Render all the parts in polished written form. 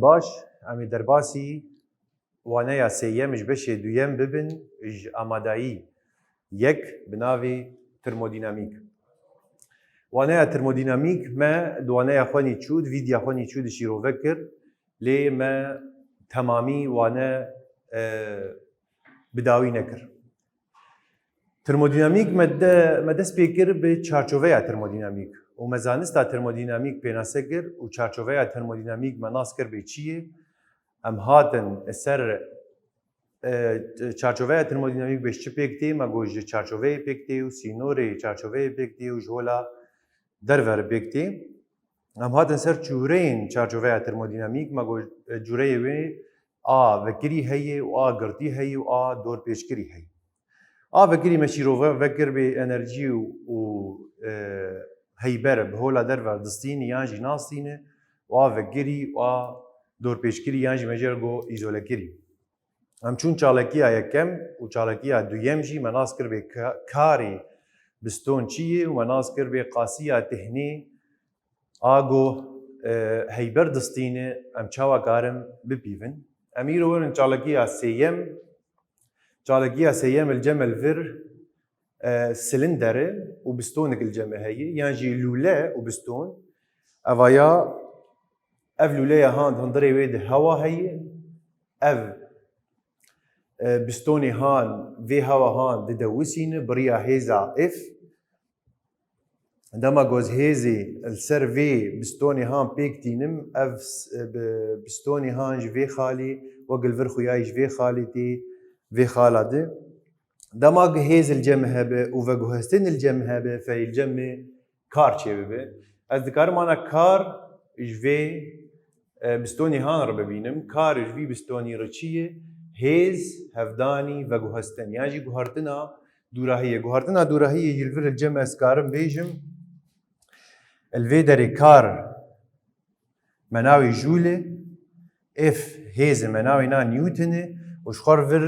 باش ئەمی دەرباسی وانەیە سێیەمش بەشێ دوویەم ببن ژ ئامادایی یەک بناوی ترمۆدینامیک. وانەیە ترمۆدینامیک me دوانەیە خوێنی چوود ڤیدیا خوێنی چوود شیرۆڤە کرد لێ me تەمامی وانە بداوی نەکرد. ترمۆدینامیک me dest pê kir bi çarçoveya termodînamîk û me zanista termodînamîk pênase kir û çarçoveya termodînamîk me nas kir bê çi ye. Em hatin ser çarçoveya termodînamîk bê çi pêk tê me got ji çarçoveyê pêk tê û sînorê çarçoveyê pêk tê û ji hola derve re pêk tê. Em hatin ser çûreyên çarçoveya termodînamîk me got cûreyê wê a vekirî heye û a girtî heye û a dorpêşkirî heye. A vekirî me şîrove vekir bê enerjî û heyber bi hola derve distînî yan jî nastîne û a vekirî û a dorpêşkirî yan jî me jê re got îzolekirî. Em çûn çalakiya yekem û çalakiya duyem jî me nas kir bê karê biston çi ye û me nas kir bê qasiya tehnê a got heyber distîne em çawa karin bipîvin. Em îro werin çalakiya sêyem. Çalakiya sêyem li cem vir silindere û bistonek li cem heye yan jî lûle û biston. Evaya ev lûleya hand hundirê wê di hewa heye. Ev bistonê han vê hewa han dide wisîne biriya hêza F. Dema goz hêzê li ser vê bistonê han pêk tînim ev bistonê han ji vê xalê wek li vir xuyayî ji vê xalê tê vê xala de. Dema hêz li cem hebe û veguhestin li cem hebe feyî li cemê kar çê bibe. Ez dikarim ana kar ji vê bistonê han re bibînim. Kar ji vî bistonî re çi ye? Hêz, hevdanî, veguhestin yan jî guhartina dûrahiyê. Guhartina dûrahiyê jî li vir li cem ez karim bêjim li vê derê kar me navê Joule, F hêzê me navê na Newtonê û ji xwe re vir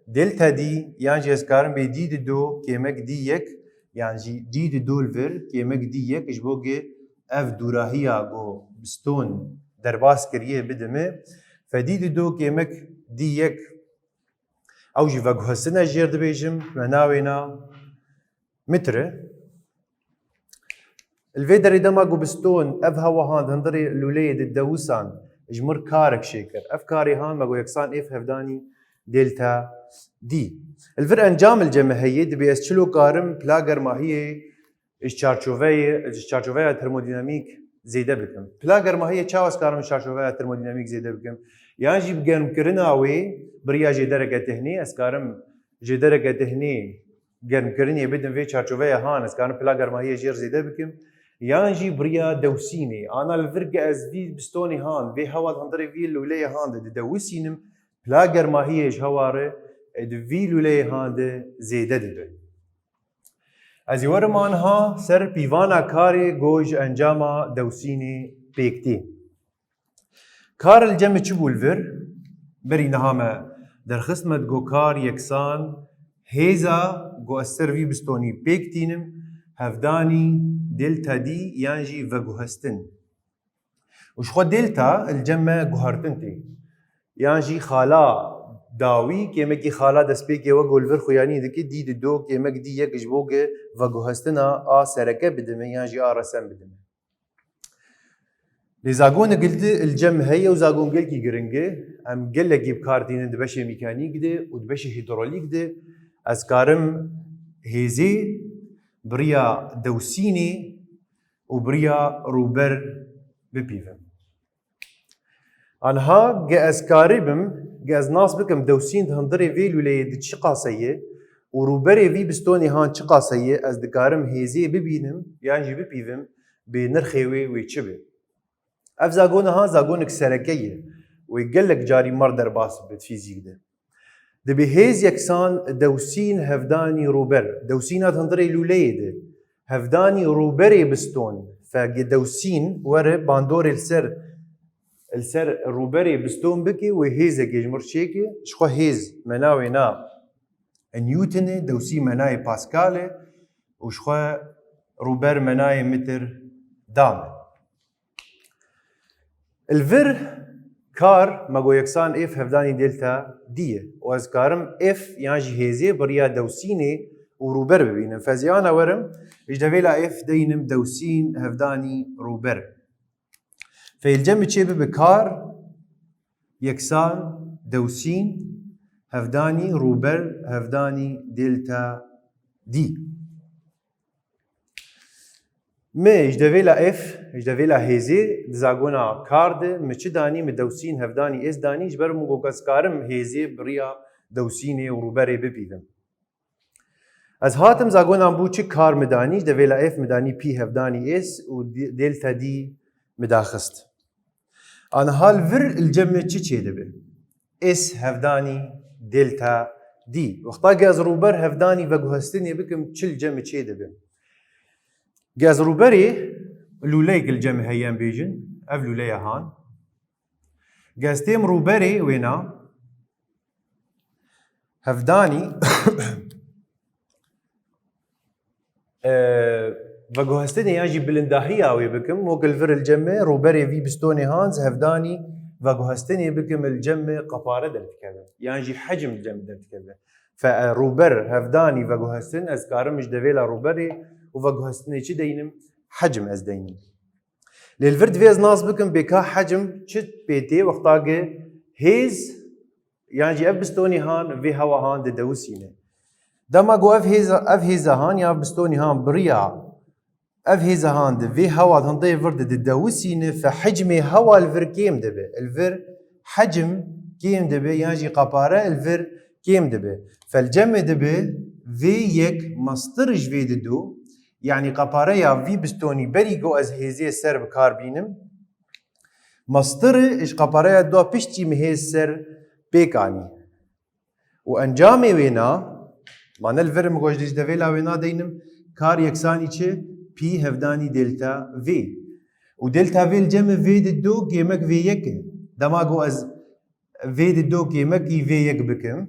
delta D yan jî ez karim bê D di do kêmek D yek yan jî D di do li vir kêmek D yek ji bo gê ev dûrahiya got biston derbas kiriye bidime fe D di do kêmek D yek ew jî veguhestina jêr dibêjim me navê na mitr e. Li vê derê dema got biston ev hewa hand hundirê lûleyê dide wisan ji mir karek şêkir. Ev karê han me got yeksan F hevdanî delta D. Li vir encam li cem heye dibê ez çilo karim pla germahiyê ji çarçoveya termodînamîk zêde bikim. Pla germahiyê çawa ez karim ji çarçoveya termodînamîk zêde bikim? Yan jî bi germkirina wê biriya jêdereke tehnî ez karim jêdereke tehnî germkirinê bidim vê çarçoveya han ez karim pla germahiyê jêr zêde bikim. Yan jî biriya dewsînê ana li vir ez vî bistonê han vê hewa hundirê vî lûleyê han de dide wisînim pla germahiyê ji hewa re di vî lûleyê han de zêde dibe. Ez ê werim anha ser pîvana karê got ji encama dewsînê pêk tê. Kar li cemê çi bû li vir? Berî niha me derxistmet got kar yeksan hêza got ez ser vî bistonî pêk tînim hevdanî delta D yan jî veguhestin. û ji xwe delta li cem me guhartin tê. Yan jî xala dawî kêmekî xala destpêkê we got li vir xuyanî dike D di do kêmek D yek ji bo gê veguhestina a sereke bidime yan jî a resem bidime. Lê zagonek li cem heye û zagon gelekî giring e. Em gelekî bi kar tînin di beşê mîkanîk de û di beşê hîdrolîk de ez karim hêzê biriya dewsînê û biriya rûber bipîvim. Anha ge ez karî bim ge ez nas bikim dewsîn di hundirê vê lûleyê di çi qase ye û rûberê vî bistonê han çi qase ye ez dikarim hêzê bibînim yan jî bipîvim bê nirxê wê wê çi be. Ev zagona han zagonek sereke ye wê gelek carî mar derbas bi fîzîk de. Dibê hêz yeksan dewsîn hevdanî rûber. Dewsîna di hundirê lûleyê de hevdanî rûberê biston fe ge dewsîn were bandorê li ser rûberê biston bike wê hêzekê ji mir çêke ji xwe hêz me navê na Newtonê dewsî me nayê Pascal e û ji xwe rûber me nayê mitr dam e. Li vir كار ماگو یکسان اف هفدانی دلتا دیه و از کارم اف یعنی هزی بریا دوسینه و روبر ببینم فزیانا ورم اجدویلا اف دینم دوسین هفدانی روبر فالجمع چه بكار يكسان دوسين هفداني روبر هفداني دلتا دي ما اجدويلا اف اجدويلا هيزي دزاغونا كارد مچ داني مدوسين هفداني اس داني جبر مو كاسكارم هيزي بريا دوسيني وروبري ببيدم از هاتم زاغونا بو چ كار مداني اجدويلا اف مداني بي هفداني اس و دلتا دي مداخست أنا هالفر الجمع چه دبه اس هفداني دلتا دي وقتا جاز روبر هفداني وجهستني بكم چل جمع چه دبه جاز روبري لوليك الجمع هيان بيجن اف لوليا هان جاز تيم روبري وينا هفداني وجهستني يجي بالنداهية أو بكم وكل فر الجمع روبري في بستوني هانز هفداني وجهستني بكم الجمع قفارة دلتكلم يعني حجم الجمع دلتكلم فروبر هفداني وجهستن أذكارم مش دفيلا روبري وجهستني شو دينم حجم أز دينم للفرد فيز ناس بكم بكا حجم شت بيتي وقتاجي هيز يعني أب بستوني هان في هوا هان ددوسينه دما جو اف هيزا هان يا بستوني هان بريا اف هيزا هان في هوا هنطي فرد ددوسينه فحجمي هوا الفر كيم دبه الفر حجم كيم دبه يعني قباره الفر كيم دبه فالجمع دبه في يك مصدرج في ددو يعني قباره يا في بستوني بري جو از هيزي سر بكار بينم مصدر اش قباره دو بيشتي مهيز سر بيكاني وانجامي وينا معنى الفر مگوش دیش دویلا وینا دینم کار یکسانی چه پی هفدانی دلتا وی و دلتا وی الجمع وی دو قیمک وی یکه دما گو از وی دو قیمکی وی یک بکم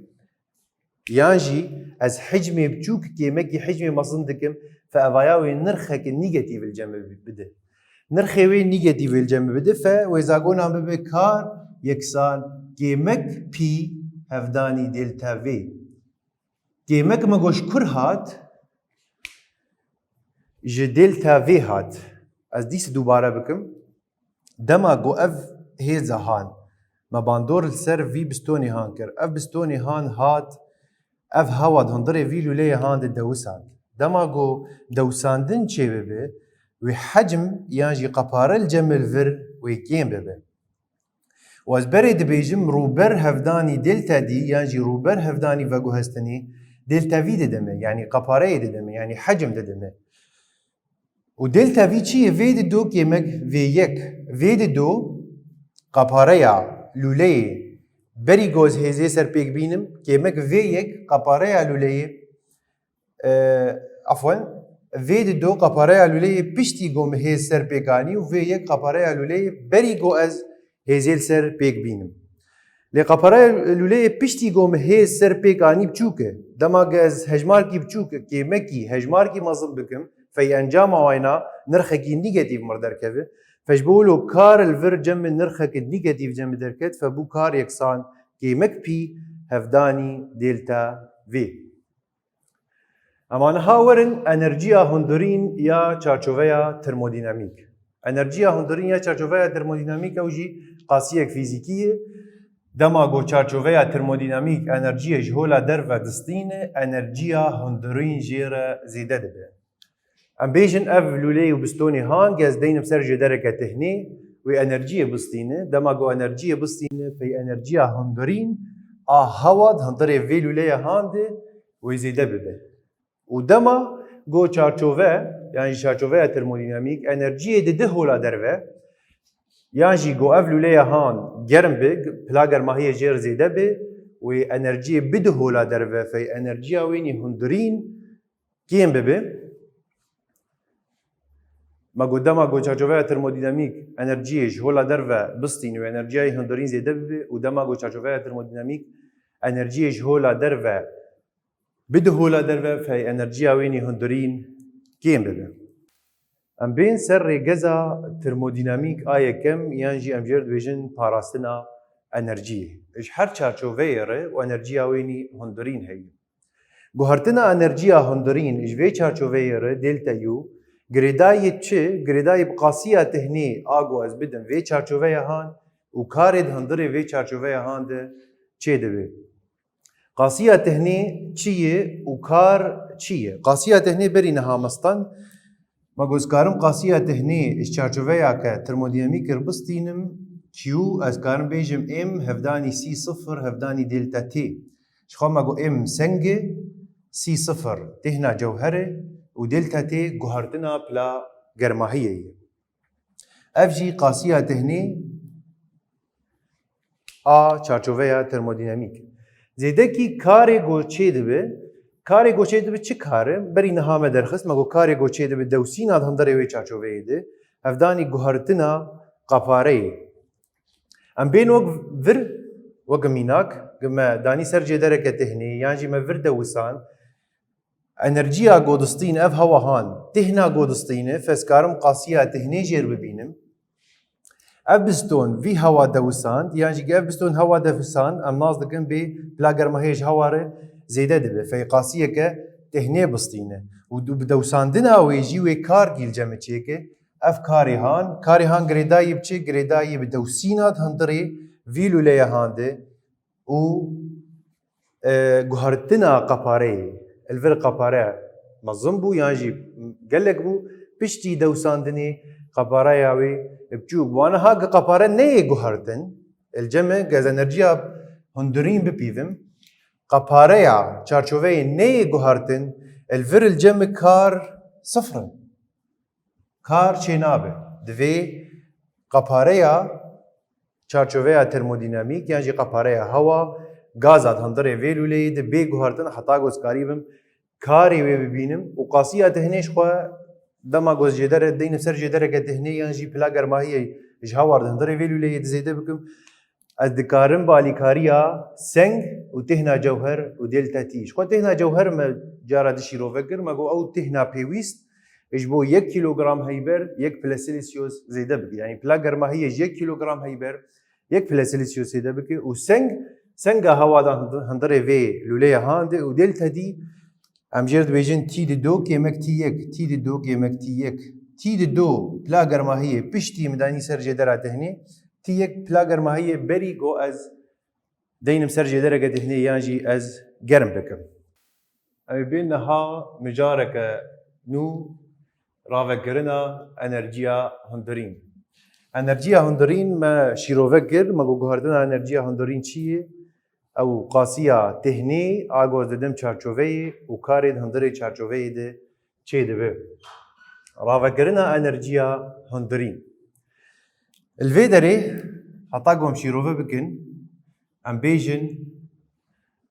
یانجی از حجم بچوك قیمکی حجم مصن دکم فاوایاوی نرخک نيجاتيف الجمع بده نرخوي نيجاتيف الجمع بده فوإذا قلنا ببه كار يكسان قيمك بي هفداني دلتا في قيمك ما قوش كر هات ج دلتا في هات از ديس دوباره بكم دما قو اف هيزا هان ما باندور السر في بستوني هان كر اف بستوني هان هات اف هواد هندري في لولي هان الدوسان دما قو دوساندن چه ببه وحجم يانجي قبار الجمل فر ويكين ببه واز بريد بيجم روبر هفداني دلتا دي يانجي روبر هفداني فاقو هستني دلتا في ددمه يعني قباري ددمه يعني حجم ددمه ودلتا في چيه في دو كيمك في يك في دو قباريا لولي بري جوز هزي سر بيك بينم كيمك في يك قباريا لولي عفوا في دو قباريا لولي بيشتي قوم هز سر بيكاني وفي يك قباريا لولي بري جوز هزي سر بيك بينم لقباريا لولي بيشتي قوم هز سر بيكاني بچوكه دما جاز هجماركي بچوكه كيمكي هجماركي مظل بكم في انجام وينا نرخكي نيجاتيف مردر كذا فجبولو كار الفر جم نرخك نيجاتيف جم دركت فبو كار يكسان كيمك بي هفداني دلتا في اما نهاورن انرجيا هندرين يا چارچوفيا ترموديناميك انرجيا هندرين يا چارچوفيا ترموديناميك اوجي قاسيه فيزيكيه دماغو چارچوفيا ترموديناميك انرجيا جهولا درفا دستينه انرجيا هندرين جيره زيده دبه ام بيجن اف لولي وبستوني هان جاز دين بسر جدركه تهني وانرجيه بستينه دماغو انرجيه بستينه في انرجيا هندرين هواد هندري في لولي هاندي ويزيده ببه ودما جو چارچوفه يعني چارچوفه ترموديناميك انرجيه دده هولا درفه يعني جو اف لولي هان گرم بگ پلاگر ماهي جير زيده به وانرجيه بده هولا درفه في انرجيا ويني هندرين كيم ببه ما قدامها جو چارچوفه ترموديناميك انرجيه جهولا درفه بستين وانرجيه هندرين زيده به ودما جو چارچوفه ترموديناميك انرجيه جهولا درفه بده هولا درفه في انرجيا ويني هندرين كيم ببه ام بين سر جزا ترموديناميك آية كم ينجي ام جرد بيجن باراستنا انرجيه اج هر چارچوبه و انرجیا وینی هندرین هی گوهرتنا انرجیا هندرین اج وی چارچوبه دلتا یو گریدای چه گریدای بقاسیه تهنی آگو از بدن وی چارچوبه هان و کارد هندری وی چارچوبه هان ده چه دوی قاسیه تهنی چیه و کار چیه قاسیه تهنی بری نهامستان ما گوزکارم قاسیه تهنی اش چارچوبه که ترمودینامیک ربستینم کیو از کارم بیجم ام هفدانی سی صفر هفدانی دلتا تی شخوام ما گو ام سنگه سی صفر تهنا جوهره و دلتا تی گوهرتنا بلا گرماهیه افجی قاسیه تهنی چارچوبه ترمودینامیک زیده کی کاری گوچه دبه کاری گوچه دبه چه کاره بری نهامه درخست مگو کاری گوچه دبه دوسین آد هندره وی چارچوبه ده هفدانی گوهرتنا قپاره ام بین وق ور وق میناک گما دانی سر جدره که تهنی یعنی ما ور دوسان انرژیا گودستین اف هوا هان تهنا گودستینه فسکارم قاسیه تهنی جر ببینم اف بستون وی هوا دوسان یعنی اف بستون هوا دوسان ام ناز دکن بی بلاگر ماهیج هواره زیده دبه فی قاسیه که تهنی بستینه و بدوسان دنا ویجی وی کار گیل جمع چیه که اف کاری هان گریدایی بچه گریدایی بدوسینات هندری ویلو لیه هانده و گوهرتنا قپاره الفر قپاره مظلم بو یعنی قلق بو پشتی دوساندنی قپاره یاوی بچوک وانا ها قپاره نیه گوهرتن الجمع گاز انرژیا هندرین بپیوم قپاره یا چارچوبه نیه گوهرتن الفر الجمع کار صفرن کار چه نابه دوی قپاره یا چارچوبه ترمودینامیک یعنی قپاره هوا گازات هندره ویلو لید بی گوهرتن حتا گوز کاریبم کاری وی ببینم و قاسیه تهنیش خو دما گوز جدره دین سر جدره که تهنی یعنی پلا گرماهی جهوار هندره ویلو لید زیده بکم از دکارم بالی کاریا سنگ و تهنا جوهر و دلتا تیش خو تهنا جوهر ما جارا دشی رو فکر مگو او تهنا پیویست ايش بو 1 كيلوغرام هيبر 1 بلاسيلسيوس زيده بك يعني بلا گرماهي 1 كيلوغرام هيبر 1 بلاسيلسيوس زيده بك وسنگ هوا دا هندره في لوليه هاند ودلتا دي ام جرد بيجن تي دي دو كيمك تي يك تي دي دو كيمك تي يك تي دي دو بلا گرماهي پشتي مداني سر جدره تهني تي يك بلا گرماهي بري جو از دينم سر جدره تهني يعني از گرم بكم اي بينها مجارك نو راوگرنا انرژیا هندرین انرژیا هندرین ما شیروگگر ما گوهردن انرژیا هندرین چیه او قاسیه تهنی آگوز دم چارچوبه و کارید هندری چارچوبه ده چه ده راوگرنا انرژیا هندرین الویدری حتا گم شیروه بکن ام بیجن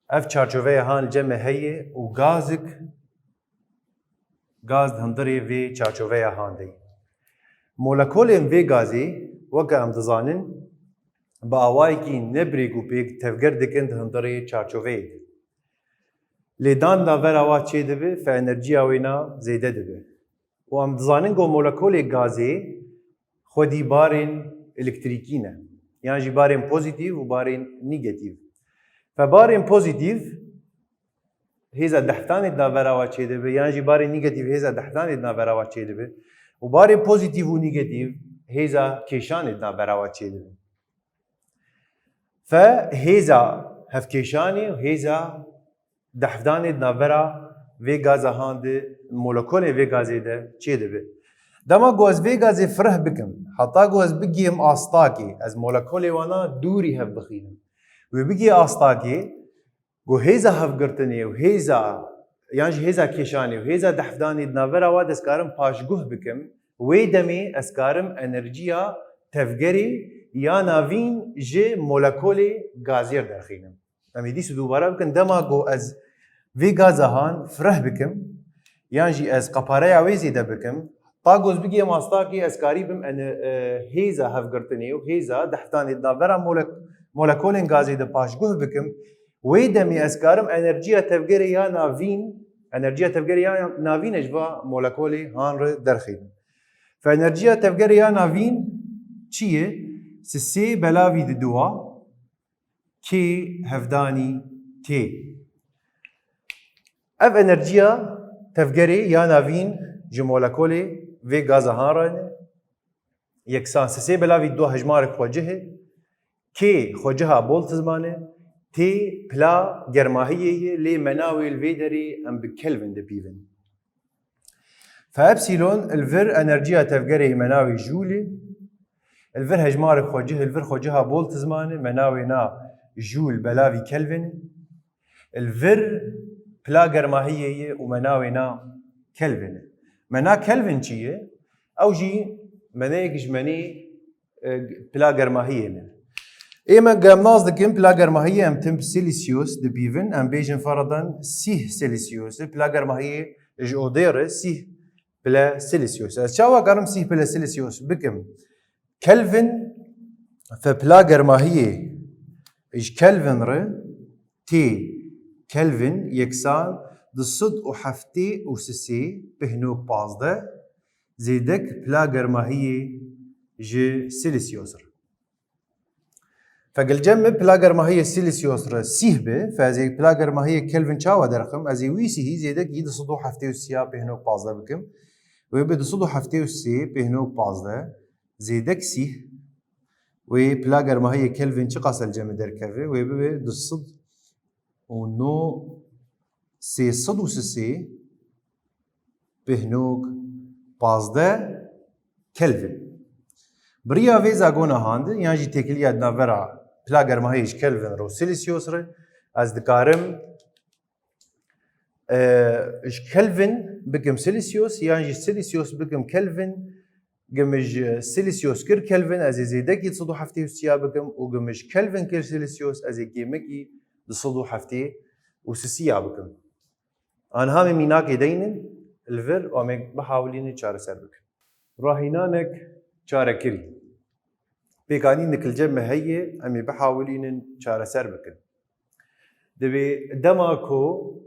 اف چارچوبه هان جمع هیه و گاز هندری وی چارچوبه هاندی مولکول وی گازی وکه ام دزانن با آوایی کی نبریگو پیک تفگر دکند هندری چارچوبه لیدان دا ور آوا چه دبه ف انرژی آوینا زیده دبه و ام دزانن گو مولکول گازی خودی بارین الکتریکی نه یعنی بارین پوزیتیو و بارین نیگاتیو فبارین پوزیتیو هیزا دهتانی ناوراوا چه دبه یعنی باری نیگاتیو هیزا دهتانی ناوراوا چه دبه و باری پوزیتیو و نیگاتیو هیزا کیشانی ناوراوا چه دبه فهیزا هف کیشانی و هیزا دهتانی ناورا وی گازا هاند مولکول وی گازی ده چه دبه دما گوز وی گازی فرح بکم حتی گوز بگیم آستاکی از مولکول وانا دوری هف بخینم و بگی آستاکی گو هیزا هفگرتنی و هیزا یعنی هیزا کشانی و هیزا دحفدانی دناورا واد اسکارم پاشگوه بکم وی دمی اسکارم انرژیا تفگری یا ناوین جه مولکولی گازیر درخینم امی دیسو دوباره بکن دما گو از وی گازا هان فرح بکم یعنی از قپاره وی زیده بکم تا گوز بگیم آستاکی اسکاری بم هیزا هفگرتنی و هیزا دحفدانی دناورا مولکولین گازی ده پاشگوه بکم وی دمی اسکارم انرژیا تفگری یا ناوین اجبا مولکولی هان رو درخیم فانرژیا تفگری یا ناوین چیه؟ سی بلاوی دوا كي هفداني تي. اف انرجيا تفجري يا نافين جمولكولي في غازا هارن يكسان سسي بلاوي دو هجمارك خوجه كي خوجها بولت زمانه تي بلا جرماهيه لي مناوي الفيدري ام بكلفن دبيفن. فابسيلون الفر انرجيا تفجري مناوي جولي الفر هجمارك خوجه الفر خوجها بولت زمانه مناوي نا جول بلاوي كلفن الفر بلا جرماهيه ومناوي نا كلفن. منا كلفن چیه؟ او جي منايك جماني بلا جرماهيه من ايما قامناز دكم بلا جرماهيه ام تم سيليسيوس دبيفن ام بيجن فرضا سيه سيليسيوس بلا جرماهيه جودير سيه بلا سيليسيوس. شاوا قرم سيه بلا سيليسيوس بكم كلفن فبلا جرماهيه اج كلفن ر تي كلفن يكسان دصد وحفتي وسسي بهنوك بازده زيدك بلا جرماهيه جي سيليسيوس. فقل جمع بلا جرماهيه سيليسيوس سيه به فازي بلا جرماهيه كلفن شاوا درقم ازي ويسي زيدك يد صدو حفتي وسيا بهنوك بازده بكم ويبد صدو حفتي وسي بهنوك بازده زيدك سيه وبلا جرماهيه كلفن شقاس الجمع دركفه ويبد الصد ونو سي صدو سسي بهنوك بازده كلفن. بريا فيزا قونا هاند يعني جي تكليا دنافرا بلا جرماهيش كلفن رو سيليسيوس ر از دكارم اش كلفن بكم سيليسيوس يعني جي سيليسيوس بكم كلفن قمج سيليسيوس كر كلفن از زيدك يتصدو حفتي وسيا بكم وقمج كلفن كر سيليسيوس از كيمكي تصدو حفتي وسيا بكم. انا هامي ميناكي دينن الفر وامك بحاولين تشار سر بكم راهينانك چاره کری پیکانی نکل جمع هیه امی بحاولین چاره سر بکن. دبی دما کو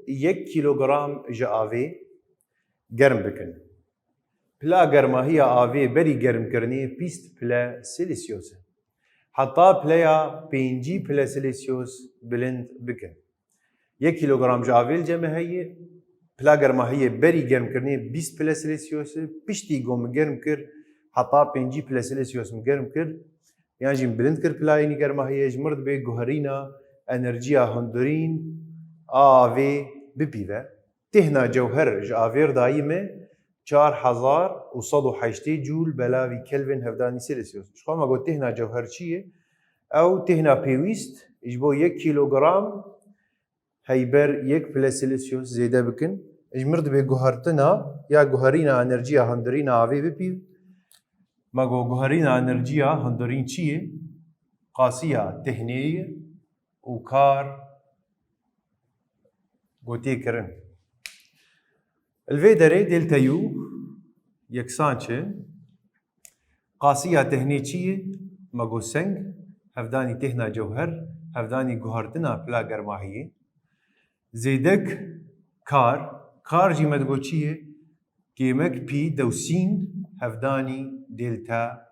1 کیلوگرام آوی گرم بکن. پلا گرماهی آوی بری گرم کرنی 20 پلا سیلیسیوس. حتی پلا 5 پلا سیلیسیوس بلند بکن. 1 کیلوگرام آوی جمع هیه پلا گرماهی بری گرم کرنی 20 پلا سیلیسیوس پشتی گم گرم کر حتی 5 پلا سیلیسیوس گرم کرد يعني جيم بلند كر بلايني كرما هي جمرد بي جوهرينا انرجيا هندورين آوي ببيفا تهنا جوهر جافير دايمه 4160 جول بلاوي كلفن هفداني سيلسيوس. شو ما قلت تهنا جوهر شيء او تهنا بيويست يجبو 1 كيلوغرام هيبر 1 بلا سيلسيوس زيدا بكن جمرد بي جوهرتنا يا جوهرينا انرجيا هندورينا آوي ببيف ما جوهرينا انرجيا هندورين شيء قاسية تهنية وكار قوتي كرن الفيدري دلتا يو يكسانشي قاسية تهنية ما جو سنگ هفداني تهنا جوهر هفداني جوهرتنا بلا گرماهية زيدك كار جي مدگو چيه كيمك بي دوسين هفداني دلتا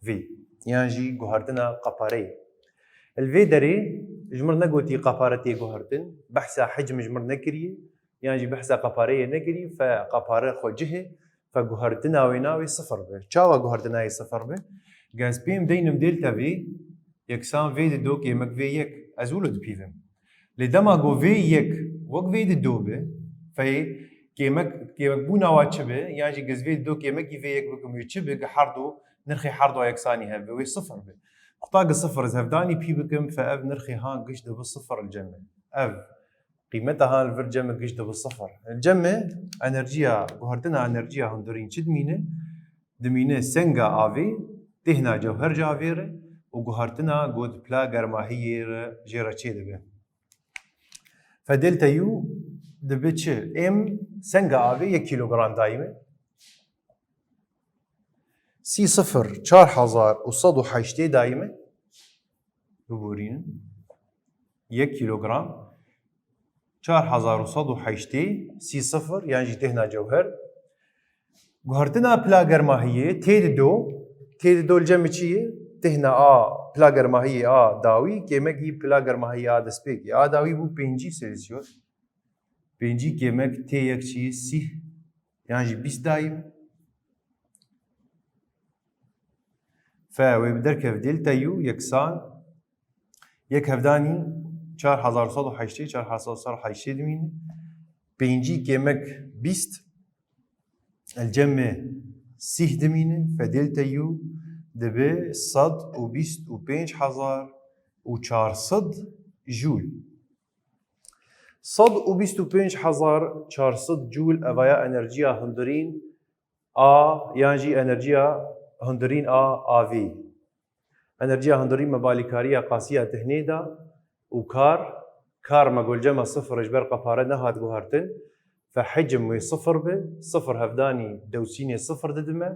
في يعني جي جوهرتنا قپاري. الفيدري جمر نقوتي قپارتي جوهرتن بحثا حجم جمر نكري يعني جي بحثا قپاري نكري فقپاره خوجه فجوهرتنا ويناوي صفر به. چاوا جوهرتنا صفر به جاز بيم دينم دلتا في يكسان في دو كيمك في يك ازولد بيفم لدما جو في يك وق في دو به في كيمك بونا واتشبه يعني جي جاز في دو كيمك في يك بكم يتشبه حردو نرخي حردو يكساني هذا وي صفر به قطاق الصفر زهفداني بي بكم فاف نرخي هان قشده بالصفر الجمع اف قيمتها هان الفر جمع قشده بالصفر الجمع انرجيا جوهرتنا انرجيا هندورين شدمينه دمينه سنغا افي تهنا جوهر جافيره وجوهرتنا جود بلا گرماهيه جيرا تشيده به فدلتا يو دبتش ام سنغا افي 1 كيلوغرام دايمه سي صفر 4160 دايمه ببورين 1 كيلوغرام 4160 سي صفر يعني جيت هنا جوهر جوهرتنا بلا گرماهيه تيد دو الجمع چيه تهنا پلا گەرماهی داوی کێمەکی پلا گەرماهی دەستپێکی داوی بوو 5 سلسیۆس 5 کێمەک تێ یەکچی 30 یانژی 20 دایم فوێ بدەرکەف دلتا یو یەکسان یەک هەفدانی 4180 4180 دمینە 5 کێمەک 20 الجەمێ 30 دمینە فدلتا یو دەبێ 125,400 جول 125,400 جول ئەڤایە ئەنەرجیا هەندرین یانژی ئەنەرجیا هەندرین ئاڤی ئەنەرجیا هەندرین مەبالیکاریە قاسیە تهنێدا و کار مەگۆلجەمە سفرش بەر قەپارە نەهات گوهارتن فحجم وێ سفر بێ سفر هەفدانی دەوسینێ سفر ددمە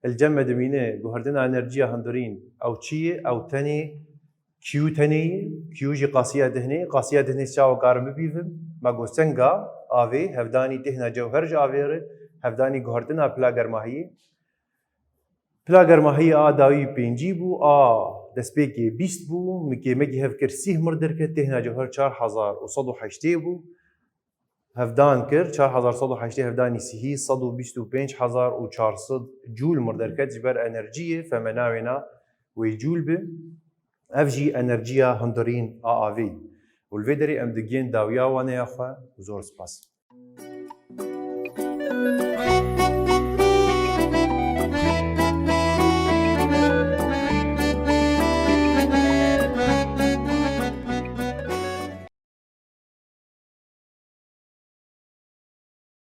الجەمە دمینێ گوهردنا ئەنەرجیا هەندرین ئەو چیە ئەو تەنێ کیو تەنەیە کیوژی قاسیە دهنێ چاوە کارم ببیڤم مەگۆ سەنگا ئاڤێ هەفدانی تهنا جەوهەرژ ئاڤێرە هەفدانی گوهردنا پلا گەرماهیە پلا گەرماهی داوی 5 بوو دەستپێکی 20 بوو کێمەکی هەفکرد 30 مردەکرد تهنا جەوهەر 4180 بوو هەفدان کرد 4180 هەفدانی 30 125,400 جول مردەکرد ji ber ئەنەرجیە فەمە ناوێنا وێ جول بێ ئەڤ jî ئەنەرجیا هەندرین ئاڤی و لێ دەرێ ئەم دگەین داویا وانەیە خوا زۆر سپاس